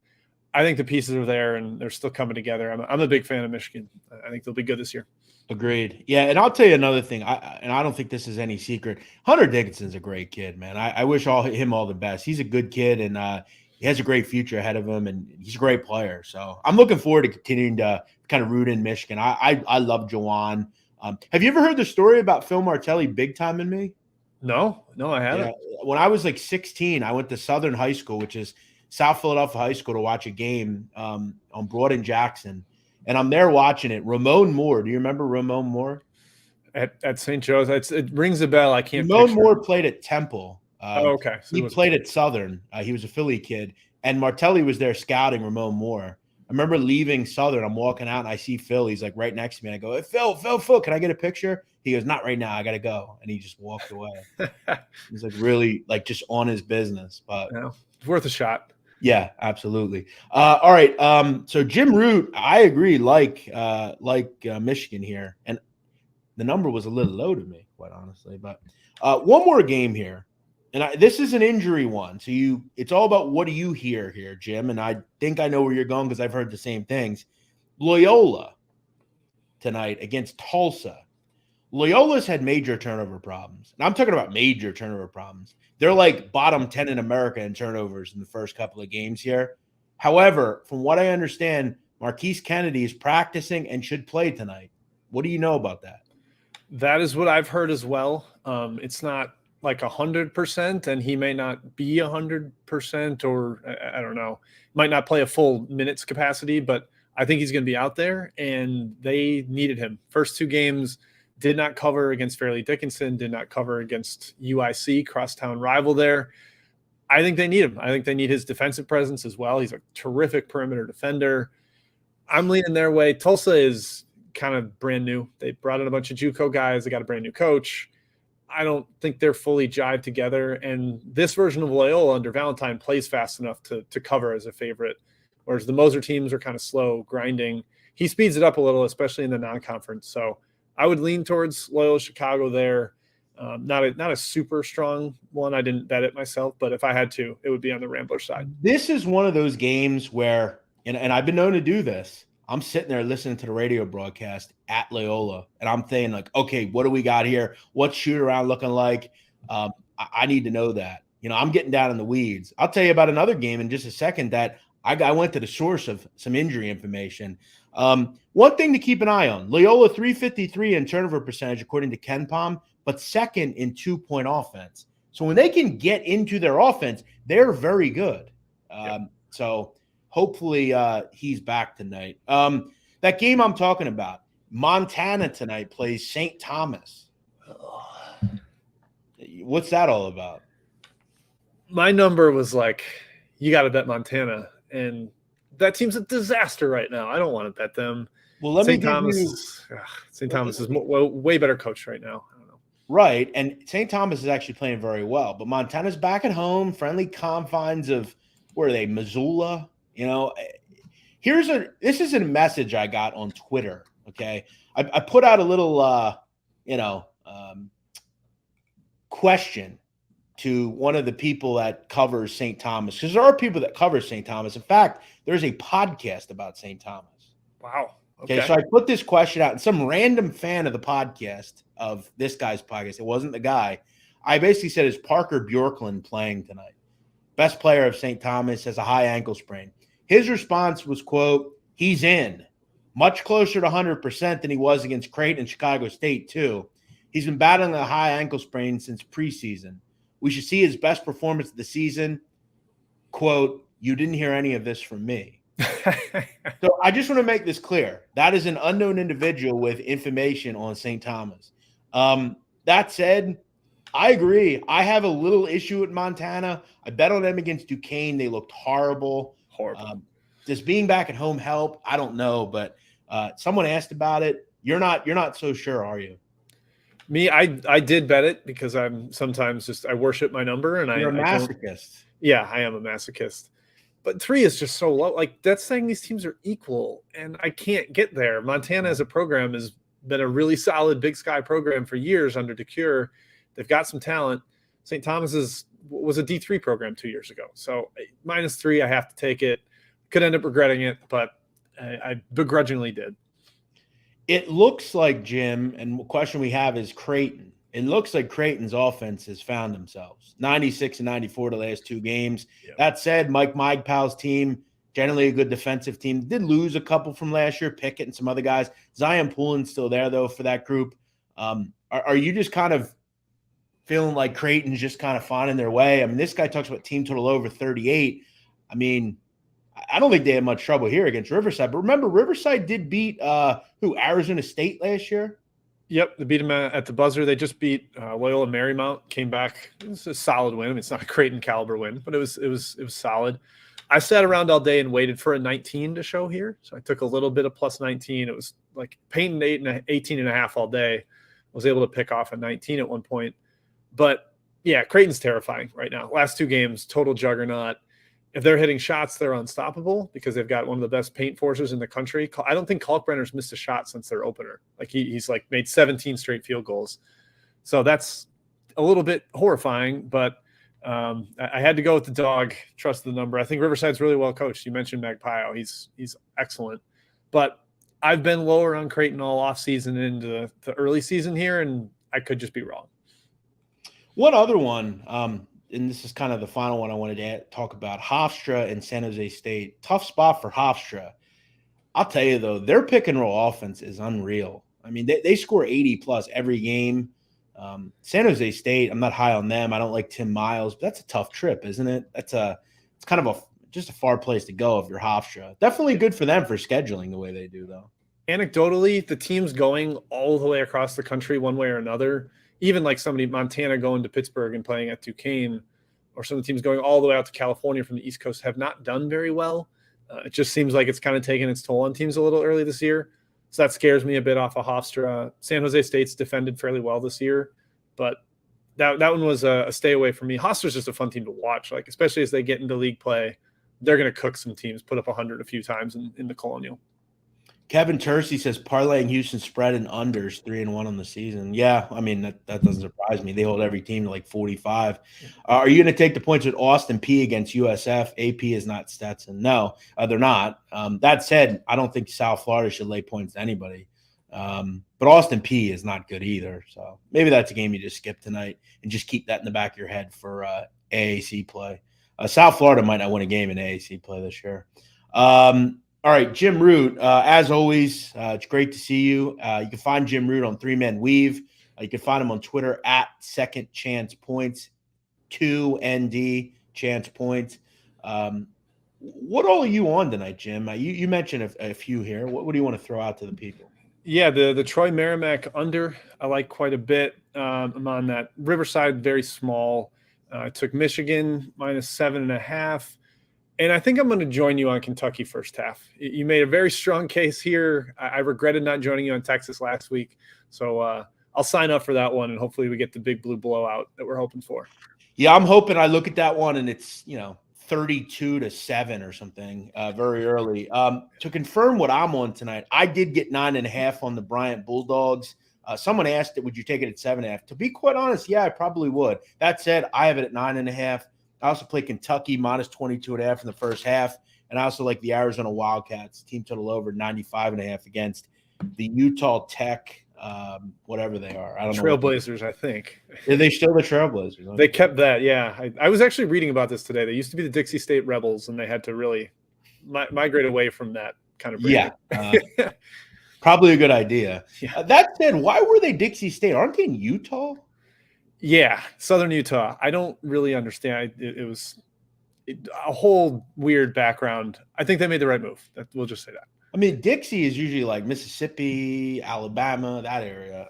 I think the pieces are there and they're still coming together. I'm a big fan of Michigan. I think they'll be good this year. Agreed. Yeah, and I'll tell you another thing. I don't think this is any secret. Hunter Dickinson's a great kid, man. I wish him all the best. He's a good kid, and he has a great future ahead of him, and he's a great player. So I'm looking forward to continuing to kind of root in Michigan. I love Jawan. Have you ever heard the story about Phil Martelli big time in me? No, I haven't. Yeah. When I was like 16, I went to Southern High School, which is South Philadelphia High School, to watch a game on Broad and Jackson. And I'm there watching it. Ramon Moore. Do you remember Ramon Moore? At St. Joe's? It rings a bell. I can't Ramon Moore played at Temple. Okay. So he played at Southern. He was a Philly kid. And Martelli was there scouting Ramon Moore. I remember leaving Southern. I'm walking out, and I see Phil. He's like right next to me. And I go, hey, Phil, can I get a picture? He goes, not right now. I got to go. And he just walked away. He's like really like just on his business. But it's worth a shot. Yeah, absolutely. All right. So Jim Root, I agree, like Michigan here. And the number was a little low to me, quite honestly. But one more game here. And this is an injury one. So it's all about what do you hear here, Jim? And I think I know where you're going because I've heard the same things. Loyola tonight against Tulsa. Loyola's had major turnover problems. And I'm talking about major turnover problems. They're like bottom 10 in America in turnovers in the first couple of games here. However, from what I understand, Marquise Kennedy is practicing and should play tonight. What do you know about that? That is what I've heard as well. It's not like 100%, and he may not be 100%, or I don't know, might not play a full minutes capacity, but I think he's going to be out there, and they needed him. First two games did not cover against Fairleigh Dickinson, did not cover against UIC, crosstown rival there. I think they need him. I think they need his defensive presence as well. He's a terrific perimeter defender. I'm leaning their way. Tulsa is kind of brand new. They brought in a bunch of JUCO guys. They got a brand new coach. I don't think they're fully jived together. And this version of Loyola under Valentine plays fast enough to cover as a favorite, whereas the Moser teams are kind of slow, grinding. He speeds it up a little, especially in the non-conference. So I would lean towards Loyola Chicago there. Not a super strong one. I didn't bet it myself, but if I had to, it would be on the Rambler side. This is one of those games where, and I've been known to do this, I'm sitting there listening to the radio broadcast at Loyola, and I'm thinking like, okay, what do we got here? What's shoot around looking like? I need to know that. I'm getting down in the weeds. I'll tell you about another game in just a second that I went to the source of some injury information. One thing to keep an eye on, Loyola 353 in turnover percentage, according to KenPom, but second in 2-point offense. So when they can get into their offense, they're very good. So hopefully he's back tonight. That game I'm talking about, Montana tonight plays St. Thomas. What's that all about? My number was like, you got to bet Montana. And that team's a disaster right now. I don't want to bet them. Well, let me give St. Thomas is way better coached right now. I don't know. Right, and St. Thomas is actually playing very well. But Montana's back at home, friendly confines of, where are they, Missoula? This is a message I got on Twitter, okay? I put out a little, question to one of the people that covers St. Thomas, because there are people that cover St. Thomas. In fact, there's a podcast about St. Thomas. Wow. Okay, so I put this question out, and some random fan of the podcast, of this guy's podcast, it wasn't the guy, I basically said, is Parker Bjorklund playing tonight? Best player of St. Thomas, has a high ankle sprain. His response was, quote, he's in. Much closer to 100% than he was against Creighton and Chicago State, too. He's been battling a high ankle sprain since preseason. We should see his best performance of the season. Quote, you didn't hear any of this from me. So I just want to make this clear. That is an unknown individual with information on St. Thomas. That said, I agree. I have a little issue with Montana. I bet on them against Duquesne. They looked horrible. Does being back at home help? I don't know, but someone asked about it. You're not so sure, are you? I did bet it because I'm sometimes I worship my number and You're a I don't. masochist. Yeah, I am a masochist. But 3 is just so low. Like, that's saying these teams are equal, and I can't get there. Montana as a program has been a really solid Big Sky program for years under DeCure. They've got some talent. St. Thomas's was a D3 program 2 years ago. So -3, I have to take it. Could end up regretting it, but I begrudgingly did. It looks like, Jim, and the question we have is Creighton. It looks like Creighton's offense has found themselves. 96 and 94 the last 2 games. Yep. That said, Mike Magpal's team, generally a good defensive team, did lose a couple from last year, Pickett and some other guys. Zion Poolin's still there, though, for that group. Are you just kind of feeling like Creighton's just kind of finding their way? I mean, this guy talks about team total over 38. I mean, I don't think they had much trouble here against Riverside. But remember, Riverside did beat Arizona State last year? Yep, they beat them at the buzzer. They just beat Loyola Marymount, came back. It was a solid win. I mean, it's not a Creighton caliber win, but it was solid. I sat around all day and waited for a 19 to show here. So I took a little bit of plus 19. It was like painting 18 and a half all day. I was able to pick off a 19 at one point. But yeah, Creighton's terrifying right now. Last 2 games, total juggernaut. If they're hitting shots, they're unstoppable because they've got one of the best paint forcers in the country. I don't think Kalkbrenner's missed a shot since their opener. Like he's like made 17 straight field goals. So that's a little bit horrifying, but I had to go with the dog, trust the number. I think Riverside's really well coached. You mentioned Magpie. He's excellent. But I've been lower on Creighton all offseason into the early season here, and I could just be wrong. One other one, and this is kind of the final one I wanted to talk about, Hofstra and San Jose State. Tough spot for Hofstra. I'll tell you, though, their pick-and-roll offense is unreal. I mean, they score 80-plus every game. San Jose State, I'm not high on them. I don't like Tim Miles, but that's a tough trip, isn't it? It's kind of just a far place to go if you're Hofstra. Definitely good for them for scheduling the way they do, though. Anecdotally, the teams going all the way across the country one way or another, even like somebody Montana going to Pittsburgh and playing at Duquesne, or some of the teams going all the way out to California from the East Coast have not done very well. It just seems like it's kind of taken its toll on teams a little early this year. So that scares me a bit off of Hofstra. San Jose State's defended fairly well this year, but that one was a stay away for me. Hofstra's just a fun team to watch, like especially as they get into league play. They're going to cook some teams, put up 100 a few times in the Colonial. Kevin Tersey says parlaying Houston spread and unders 3-1 on the season. Yeah, I mean, that doesn't surprise me. They hold every team to like 45. Are you going to take the points with Austin P against USF? AP is not Stetson. No, they're not. That said, I don't think South Florida should lay points to anybody. But Austin P is not good either. So maybe that's a game you just skip tonight and just keep that in the back of your head for AAC play. South Florida might not win a game in AAC play this year. All right, Jim Root, as always, it's great to see you. You can find Jim Root on 3-Man Weave. You can find him on Twitter at Second Chance Points, 2ND Chance Points. What all are you on tonight, Jim? You mentioned a few here. What do you want to throw out to the people? Yeah, the Troy Merrimack under, I like quite a bit. I'm on that. Riverside, very small. I took Michigan -7.5. And I think I'm going to join you on Kentucky first half. You made a very strong case here. I regretted not joining you on Texas last week. So I'll sign up for that one, and hopefully we get the big blue blowout that we're hoping for. Yeah, I'm hoping I look at that one, and it's 32-7 or something very early. To confirm what I'm on tonight, I did get 9.5 on the Bryant Bulldogs. Someone asked it, would you take it at 7.5? To be quite honest, yeah, I probably would. That said, I have it at 9.5. I also play Kentucky -22.5 in the first half. And I also like the Arizona Wildcats, team total over 95.5 against the Utah Tech, whatever they are. I don't know. Trailblazers, I think. Are they still the Trailblazers? Huh? They kept that, yeah. I was actually reading about this today. They used to be the Dixie State Rebels, and they had to really migrate away from that kind of brand. Yeah. Probably a good idea. Yeah. That said, why were they Dixie State? Aren't they in Utah? Yeah, Southern Utah. I don't really understand. It was a whole weird background. I think they made the right move. We'll just say that. I mean, Dixie is usually like Mississippi, Alabama, that area.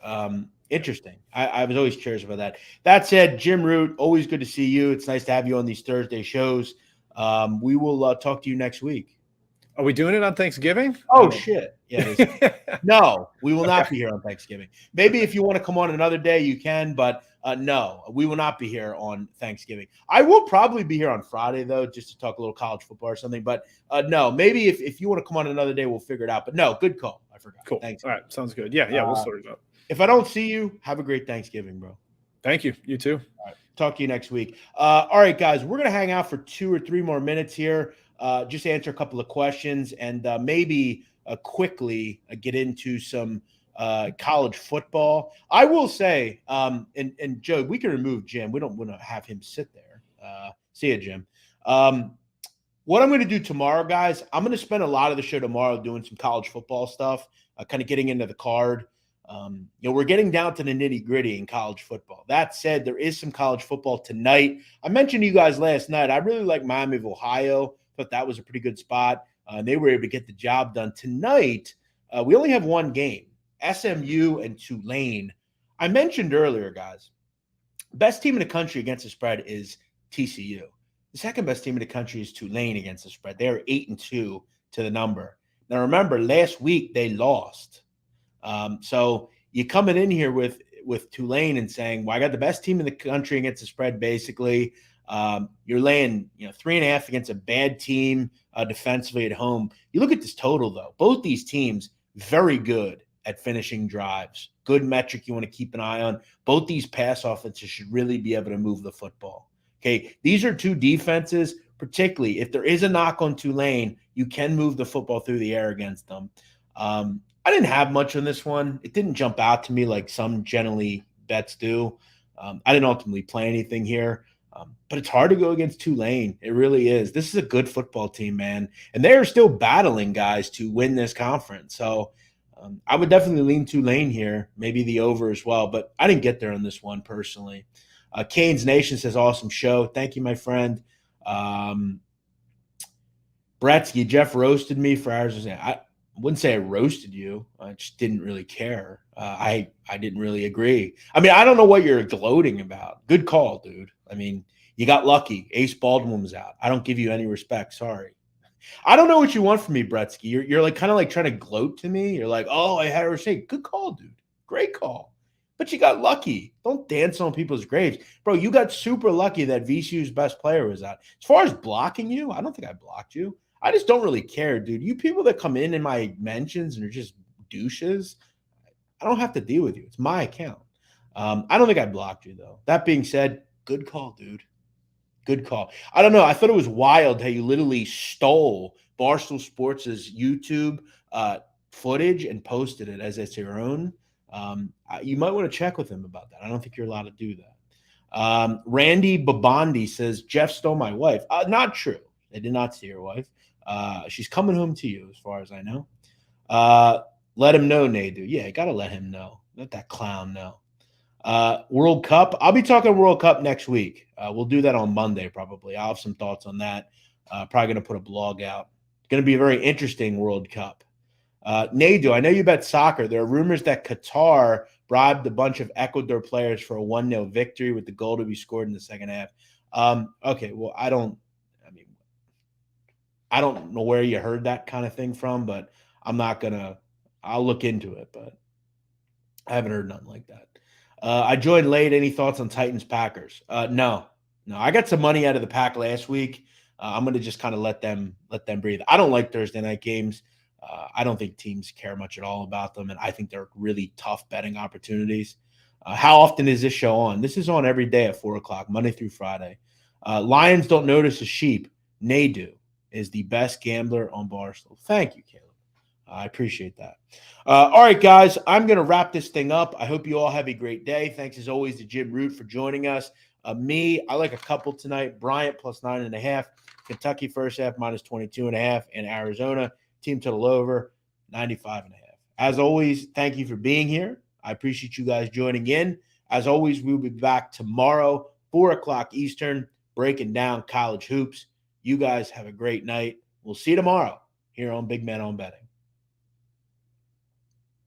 Interesting. I was always curious about that. That said, Jim Root, always good to see you. It's nice to have you on these Thursday shows. We will talk to you next week. Are we doing it on Thanksgiving? Oh, shit. Yeah. No, we will not be here on Thanksgiving. Maybe if you want to come on another day, you can, but no, we will not be here on Thanksgiving. I will probably be here on Friday, though, just to talk a little college football or something. But no, maybe if you want to come on another day, we'll figure it out. But no, good call. I forgot. Cool. Thanks. All right. Sounds good. Yeah. We'll sort it out. If I don't see you, have a great Thanksgiving, bro. Thank you. You too. All right. Talk to you next week. All right, guys, we're going to hang out for 2 or 3 more minutes here. Just answer a couple of questions and maybe quickly get into some college football. I will say, and Joe, we can remove Jim. We don't want to have him sit there. See you, Jim. What I'm going to do tomorrow, guys, I'm going to spend a lot of the show tomorrow doing some college football stuff, kind of getting into the card. We're getting down to the nitty-gritty in college football. That said, there is some college football tonight. I mentioned to you guys last night, I really like Miami of Ohio. Thought that was a pretty good spot. They were able to get the job done. Tonight, we only have one game, SMU and Tulane. I mentioned earlier, guys, best team in the country against the spread is TCU. The second best team in the country is Tulane against the spread. They are 8-2 to the number. Now, remember, last week they lost. So you're coming in here with Tulane and saying, well, I got the best team in the country against the spread, basically. You're laying 3.5 against a bad team defensively at home. You look at this total, though. Both these teams, very good at finishing drives. Good metric you want to keep an eye on. Both these pass offenses should really be able to move the football. Okay, these are two defenses, particularly if there is a knock on Tulane, you can move the football through the air against them. I didn't have much on this one. It didn't jump out to me like some generally bets do. I didn't ultimately play anything here. But it's hard to go against Tulane. It really is. This is a good football team, man. And they are still battling, guys, to win this conference. So I would definitely lean Tulane here, maybe the over as well. But I didn't get there on this one personally. Canes Nation says, awesome show. Thank you, my friend. Bretsky, Jeff roasted me for hours. I wouldn't say I roasted you. I just didn't really care. I didn't really agree. I mean, I don't know what you're gloating about. Good call, dude. I mean, you got lucky. Ace Baldwin was out. I don't give you any respect. Sorry. I don't know what you want from me, Bretsky. You're like kind of like trying to gloat to me. You're like, oh, I had her say, good call, dude. Great call. But you got lucky. Don't dance on people's graves. Bro, you got super lucky that VCU's best player was out. As far as blocking you, I don't think I blocked you. I just don't really care, dude. You people that come in my mentions and are just douches, I don't have to deal with you. It's my account. I don't think I blocked you, though. That being said, good call, dude. Good call. I don't know. I thought it was wild how you literally stole Barstool Sports' YouTube footage and posted it as it's your own. You might want to check with him about that. I don't think you're allowed to do that. Randy Babandi says, Jeff stole my wife. Not true. I did not see your wife. She's coming home to you, as far as I know. Let him know, Nadu. Yeah, got to let him know. Let that clown know. World Cup. I'll be talking World Cup next week. We'll do that on Monday, probably. I'll have some thoughts on that. Probably going to put a blog out. It's going to be a very interesting World Cup. Nadu, I know you bet soccer. There are rumors that Qatar bribed a bunch of Ecuador players for a 1-0 victory with the goal to be scored in the second half. Okay, well, I don't know where you heard that kind of thing from, but I'll look into it, but I haven't heard nothing like that. I joined late. Any thoughts on Titans Packers? No. I got some money out of the pack last week. I'm going to just kind of let them breathe. I don't like Thursday night games. I don't think teams care much at all about them, and I think they're really tough betting opportunities. How often is this show on? This is on every day at 4 o'clock, Monday through Friday. Lions don't notice a sheep. Nadu is the best gambler on Barstool. Thank you, Caleb. I appreciate that. All right, guys, I'm going to wrap this thing up. I hope you all have a great day. Thanks, as always, to Jim Root for joining us. I like a couple tonight. Bryant plus 9.5. Kentucky first half minus 22.5. And Arizona team total over 95.5. As always, thank you for being here. I appreciate you guys joining in. As always, we'll be back tomorrow, 4 o'clock Eastern, breaking down college hoops. You guys have a great night. We'll see you tomorrow here on Big Man on Betting.